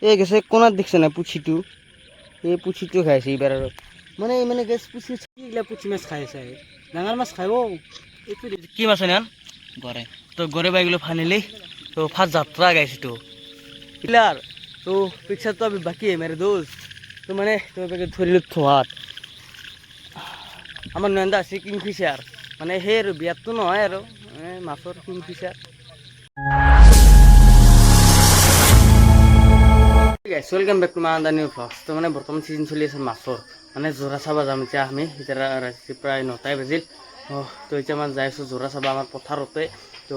এই গেছে কোনাত দেখছে না পুছিটো, এই পুছিটো খাইছে এইবাৰ আৰু মানে গেছ পুছি এইগিলা পুঠি মাছ খাই আছে, ডাঙৰ মাছ খাব। এইটো কি মাছ আন গৰে, তো গৰে বাইগুলো ফানিলি তো ফার্স্ট যাত্রা গাইছে তো পিলার তো পিকচার তো বাকি মেরে দোস্ত তো মানে তো ধরিল থোয়াত আমার নয়ন্দা আছে কিংফিশার মানে সেই আৰু বিয়াততো নহয় আৰু মাছৰ kingfisher. Welcome back to my under new blogs. তো মানে বৰ্তমান সিজন চলি আছে মাছৰ, মানে জোৰা চাব যাম এতিয়া আমি। এতিয়া ৰাতি প্ৰায় 9টাই বাজিল। তো এতিয়া মানে যাই আছোঁ জোৰা চাব আমাৰ পথাৰতে। তো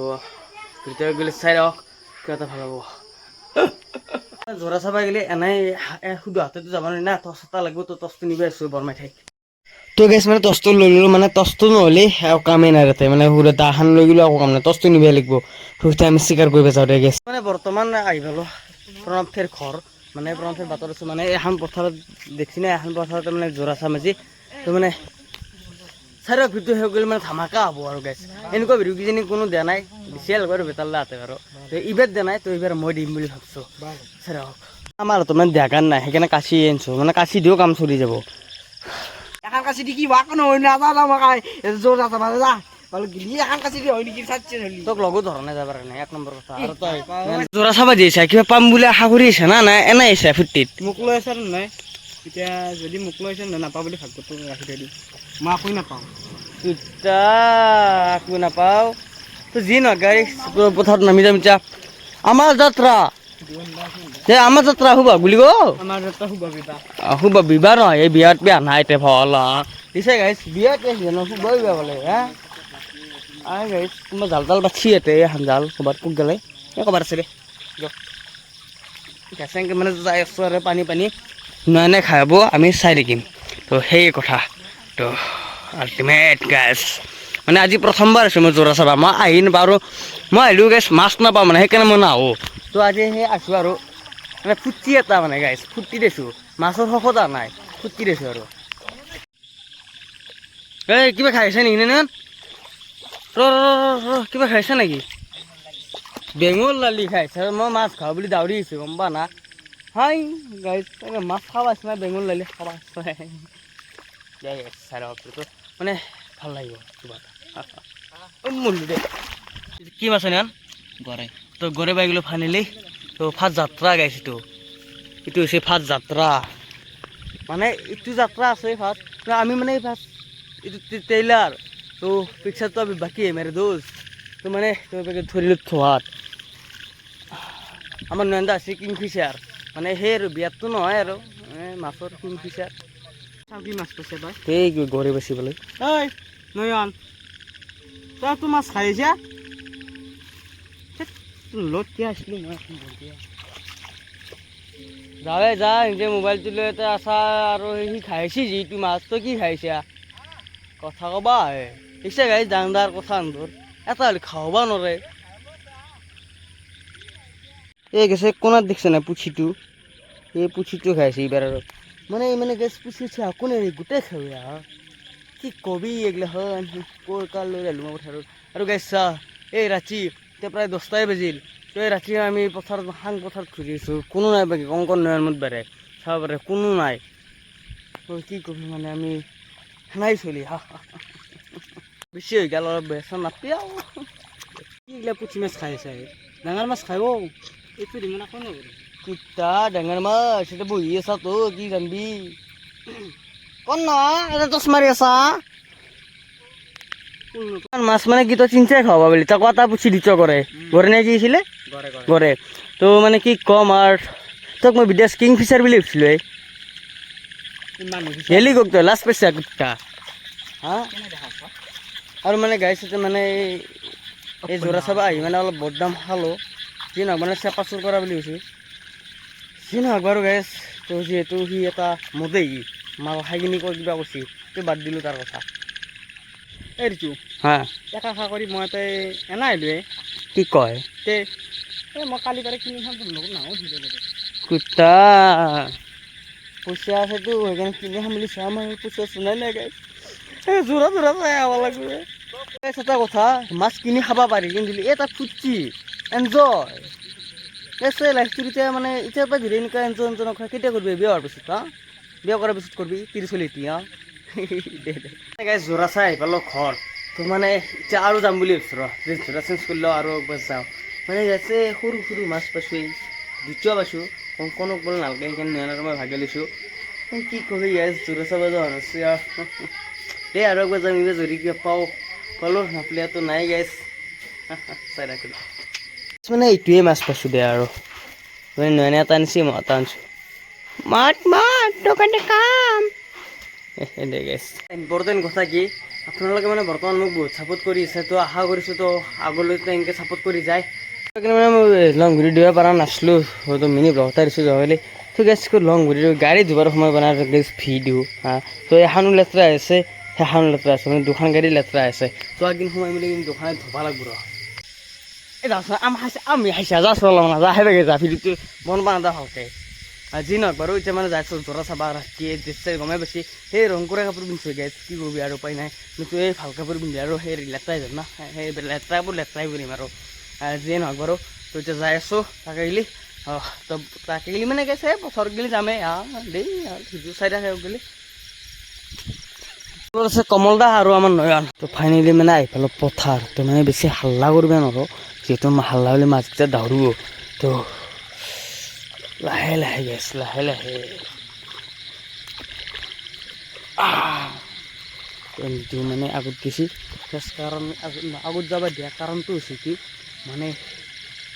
ভিতৰত গ'লে চাই ৰখ কিবা এটা ভাল হ'ব। জোৰা চাব গ'লে এনেই শুধু হাতেতো যাব নোৱাৰি না, টচ এটা লাগিব। তো টচটো নিব আছোঁ বৰমাই ঠাইত। তো গেছ মানে টচটো লৈ ল'লোঁ, মানে টচটো নহ'লে কামেই নাই তাতে, মানে সুৰা দাখন লৈ গ'লেও একো কাম নাই, টচটো নিবই লাগিব। সুস্থে আমি চিকাৰ কৰিব যাওঁতে গেছ মানে বৰ্তমান আহি পালোঁ প্ৰণৱৰ ঘৰ, মানে প্ৰণৱৰ বাটত আছোঁ। মানে এখন পথাৰত দেখছি না, এখন পথাৰতে মানে জোৰা চাম আজি। তো মানে চাৰিও ভিডিঅ' হৈ গ'লে মানে ধামাকা হ'ব আৰু গেছ। এনেকুৱা ভিডিঅ' কিজানি কোনো দিয়া নাই, দিছিল বাৰু বেতালে হাতে বাৰু। তো এইবাৰ দিয়া নাই, তো এইবাৰ মই দিম বুলি ভাবিছোঁ। চাৰিও আমাৰ হাতত মানে দিয়া গান নাই, সেইকাৰণে কাচি আনিছোঁ, মানে কাচি দিও কাম চলি যাব। এখন কাছি দি কি বাক নহয় নাজানো আমাক জোৰ আছে মানে যা বলো গিলি এখন কাছি দি হয় নেকি চাচ্ছে হলি তোক লগো ধৰা নাই যাবৰ কাৰণে এক নম্বৰ কথা। আৰু তই জোৰা চাবা দিছা কিবা পাম বুলি আশা কৰি আছে না নাই এনে আহিছে ফূৰ্তিত মোক লৈ আছে নাই। এতিয়া যদি মোক লৈ আছে নাপাওঁ বুলি ভাগ্যটো ৰাখি থৈ দিম, মই একোৱে নাপাওঁ। দুটা একো নাপাওঁ। তো যি নহয় গাড়ী পথাৰত নামি যাম এতিয়া। আমাৰ যাত্ৰা আমাৰ যাত্ৰা শুবা বুলি ক আমাৰ যাত্ৰা শুভ বিবাহ। শুবা বিবাহ নহয়, এই বিয়াত বিয়া নাই তে ভলা দিছে গাইছ বিয়াত শুবা বিবাহ বোলে হা। আই গাইছ কোনোবা জাল তাল বাছি ইয়াতে এখন জাল ক'ৰবাত পোক গেলে ক'ৰবাত আছে দে কেঁচেংকে মানে যাই আছোঁ আৰু পানী পানী নাই নাই খাব আমি চাই থাকিম। তো সেই কথা তো আল্টিমেট গাইছ মানে আজি প্ৰথমবাৰ আছোঁ মই জোৰা চাবা। মই আহি নাপাৰোঁ, মই আহিলোঁ গাইছ মাছ নাপাওঁ মানে, সেইকাৰণে মই নাহোঁ। তো আজি সেই আছোঁ আৰু মানে ফূৰ্তি এটা মানে গাইছ, ফূৰ্তি দিছোঁ, মাছৰ সফতা নাই, ফূৰ্তি দিছোঁ আৰু। এই কিবা খাইছে নেকি নে কিবা খাইছে নেকি? বেঙৰ লালি খাইছে, মই মাছ খাওঁ বুলি দাউৰি আহিছোঁ গম পা না। হাই গাইছ মাছ খাব আছে না বেঙৰ লালি খাব আছে মানে ভাল লাগিব কিবা এটা মৰিলোঁ দে। কি মাছ আন গৰে, তো গৰে বাইগুলো ফানিলি তো ফাৰ্স্ট যাত্ৰা গাইছে তো এইটো হৈছে ফাৰ্স্ট যাত্ৰা। মানে এইটো যাত্ৰা আছে ফাৰ্স্ট, আমি মানে ফাৰ্স্ট এইটো ট্ৰেইলাৰ তো পিকচাৰ তো বাকি মেৰে দোস্ত তো মানে ধৰিলোঁ থোৱাত আমাৰ নয়ন্দা আছে কিংফিচাৰ মানে সেই আৰু বিয়াততো নহয় আৰু মাছৰ কিংফিচাৰ। কি মাছ পাইছে তই? সেই গৰে বাচিবলৈ ঐ নয়ন তই তো মাছ খাই আহিছা লত কি আছিলি মই যাৱে যা নিজে মোবাইলটো লৈ এটা আছা আৰু সি খাইছি যিটো মাছ তই কি খাইছা কথা ক'বা পিছে গাইছ ডাঙৰ কথা আনবোৰ এটা হ'লে খাব নোৱাৰে। এই গেছে কোনাত দেখছে না পুছিটো, এই পুছিটো খাইছে এইবাৰ আৰু মানে গেছ পুছি কোনে গোটেই খাওয়া কি কবি এইগিলাখন ক'ৰ কাৰ লৈ আহিলোঁ মই পথাৰত। আৰু গাইছ চা এই ৰাতি এতিয়া প্ৰায় 10টাই বাজিল। তো এই ৰাতি আমি পথাৰত সাং পথাৰত ঘূৰি আছোঁ, কোনো নাই বাকী কংকন নয়নমত বাৰে চাব পাৰে কোনো নাই। তো কি কবি মানে আমি সেনাই চলি বেছি হৈ গ'ল অলপ বেচা নাপি আৰু এইগিলা পুঠি মাছ খাই আছে, ডাঙৰ মাছ খাব এইটো দিমান আকৌ নকৰোঁ। কিতা ডাঙৰ মাছ এটা বহি আছা তো কি জানবি কন না এটা টচ মাৰি আছা মাছ মানে কি তই চিন্তাই খাব বুলি তাক এটা পুছি দিছ কৰে ঘৰে নে কি আছিলে ঘৰে। তো মানে কি ক'ম আৰু তোক মই বিদেশ কিংফিচাৰ বুলি ভাবিছিলোঁ হেলিকপ্টাৰ লাষ্ট পাইছা কুত্তা হা। আৰু মানে গাইছে মানে এই জোৰা চাব আহি মানে অলপ বদনাম খালোঁ, যি নহওক মানে চেপা চুৰ কৰা বুলি কৈছে যি নহওক বাৰু গাইছ। তো যিহেতু সি এটা মদেই মাল খাই কিনি কৈ কিবা কৈছে তো বাদ দিলোঁ তাৰ কথা। এই ৰিতু হা একা খা কৰি মই তাই এনা আহিলোঁ কি কয় তে মই কালি পাৰে কিনি খাম লগত নাহো ধুব লাগে কুত্তা পইচা আছেতো সেইকাৰণে কিনি খাম বুলি চাম আৰু পইচা চোনাই নাই গাইছ জোৰা জোৰা চাই খাব লাগিব। এটা কথা মাছ কিনি খাব পাৰি কিন্তু এটা ফূৰ্তি এনজয় এছে লাইফটোৰ এতিয়া মানে এতিয়াৰ পৰা ধৰি এনেকুৱা এনজয় নকৰা কেতিয়া কৰিবি বিয়া হোৱাৰ পিছত বিয়া কৰাৰ পিছত কৰিবি 30 দে গাইজ জোৰা চাই আহি পালোঁ ঘৰ তো মানে এতিয়া আৰু যাম বুলি ভাবিছোঁ ৰ জোৰা চেঞ্জ কৰিলেও আৰু একবাৰ যাওঁ মানে ইয়াতে সৰু সৰু মাছ পাইছোঁ দ্বিতীয় পাইছোঁ কণক বোলে নালাগে সেইকাৰণে নিয়নাৰ মই ভাগি লৈছোঁ কি কবি গাইজ জোৰা চাব যোৱা হৈছে দে আৰু একবাৰ যাম এইবাৰ যদি কিবা পালোঁ নাপলিয়াতো নাই গাইজ চাই ৰাখিলোঁ মানে এইটোৱে মাছ পাইছোঁ দে আৰু মানে নয়নে এটা আনিছে মই এটা আনিছোঁ মাত দোকানে কাম দে গাইজ ইম্পৰ্টেণ্ট কথা কি আপোনালোকে মানে বৰ্তমান মোক বহুত ছাপোৰ্ট কৰি আছে তো আশা কৰিছোঁ তো আগলৈতো এনেকৈ ছাপোৰ্ট কৰি যায় সেইকাৰণে মানে মই লং ভিডিঅ' দিব পৰা নাছিলোঁ হয়তো মিনি ব্লগ এটা দিছোঁ যাবলৈ তো গেছ লং ভিডিঅ' গাড়ী ধোৱাৰ সময় বনাই গেছ ভিডিঅ' তো এখনো লেতেৰা আছে সেইখনো লেতেৰা আছে মানে দুখন গাড়ী লেতেৰা আছে তো একদিন সময় মিলি কিন্তু দোকানত ধুব লাগিব ৰ এই যাচোন আমি খাইছা যা চলাম না যা হেৰে যা ভিডিঅ'টো বনবা নাদা ভালকৈ যি নহওক বাৰু এতিয়া মানে যাইছোঁ জোৰা চাবা ৰাতিয়ে দিছে গমে বেছি সেই ৰং কৰা কাপোৰ পিন্ধিছোঁ গেছ কি কৰিবি আৰু উপায় নাই কিন্তু এই ভাল কাপোৰ পিন্ধি আৰু সেই লেতেৰাই যাম না সেই লেতেৰাবোৰ লেতেৰাই কৰিম আৰু যিয়ে নহওক বাৰু তো এতিয়া যাই আছোঁ তাকে গেলি তো তাকে গেলি মানে গেছে পথাৰত গেলি যামেই দেই সিটো চাইডে গেলি আছে কমল দা আৰু আমাৰ নয়ন তো ফাইনেলি মানে আহি পালোঁ পথাৰ তো মানে বেছি হাল্লা কৰিব নোৱাৰোঁ যিহেতু হাল্লা হ'লে মাছকেইটা দাউৰিব তো লাহে লাহে গেছ লাহে লাহে কিন্তু মানে আগত গেছি কাৰণ আগত যাব দিয়া কাৰণটো হৈছে কি মানে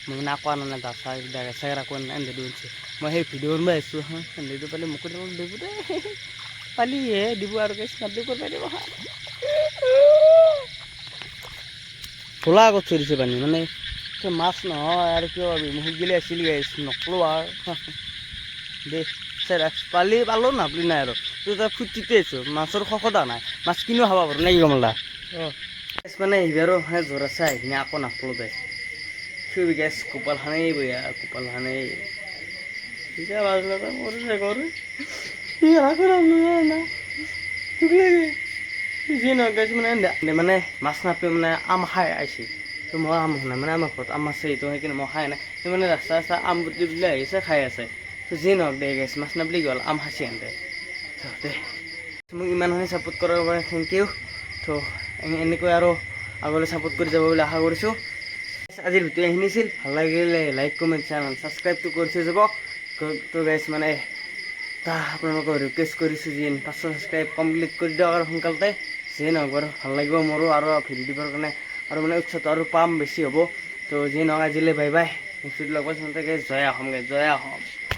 মই মানে আকৌ আনা নাই চাই আকৌ এন্দেটো হৈছে মই সেই ভিডিঅ' বনাই আহিছোঁ এন্দেটো পালে মোকো দিব দে পালিহে দিব আৰু গেছ নাদিব কৰিব দিব খোলা আগত থৈ দিছে পানী মানে মাছ নহয় আৰু কিয় মুখ গিলি আছিল গাইছ নকলোঁ আৰু দে পালোঁ নাপলি নাই আৰু তোৰ তাত ফুৰ্তিতে আছোঁ মাছৰ খকদা নাই মাছ কিনিও খাব পাৰোঁ নে কি কমলা মানে এইবাৰো জোৰ আছে আহি কিনে আকৌ নাপলোঁ দে চুই গেছ কপালখানেই বয়া কপালখানেই এতিয়া বাজলা কৰিছে কৰো না যি নহয় গেছ মানে মাছ নাপাই মানে আম খাই আহিছে তো মই আম নাই মানে আমাৰ ঘৰত আম আছে তো সেইকাৰণে মই খাই নাই মানে ৰাস্তা আম বুটি বুলি আহিছে খাই আছে তো যি নহওক দে গেছ মাছ নাপালি গ'ল আম খাইছে এনে দে মোক ইমানখিনি ছাপোৰ্ট কৰাৰ বাবে থেংক ইউ তো এনেকৈ আৰু আগলৈ ছাপোৰ্ট কৰি যাব বুলি আশা কৰিছোঁ আজিৰ ভিডিঅ' এইখিনি আছিল ভাল লাগিলে লাইক কমেণ্ট চেনেল ছাবস্ক্ৰাইবটো কৰি থৈ যাব তো গাইছ মানে আপোনালোকক ৰিকুৱেষ্ট কৰিছোঁ যে 500 ছাবস্ক্ৰাইব কমপ্লিট কৰি দিয়ক আৰু সোনকালতে যিয়ে নহওক বাৰু ভাল লাগিব মোৰো আৰু ভিডিঅ' দিবৰ কাৰণে আৰু মানে উৎসাহটো আৰু পাম বেছি হ'ব তো যিয়ে নহওক আজিলৈ বাই বাই নেক্সট ভিডিঅ' লগ পাইছোঁ জয় অসম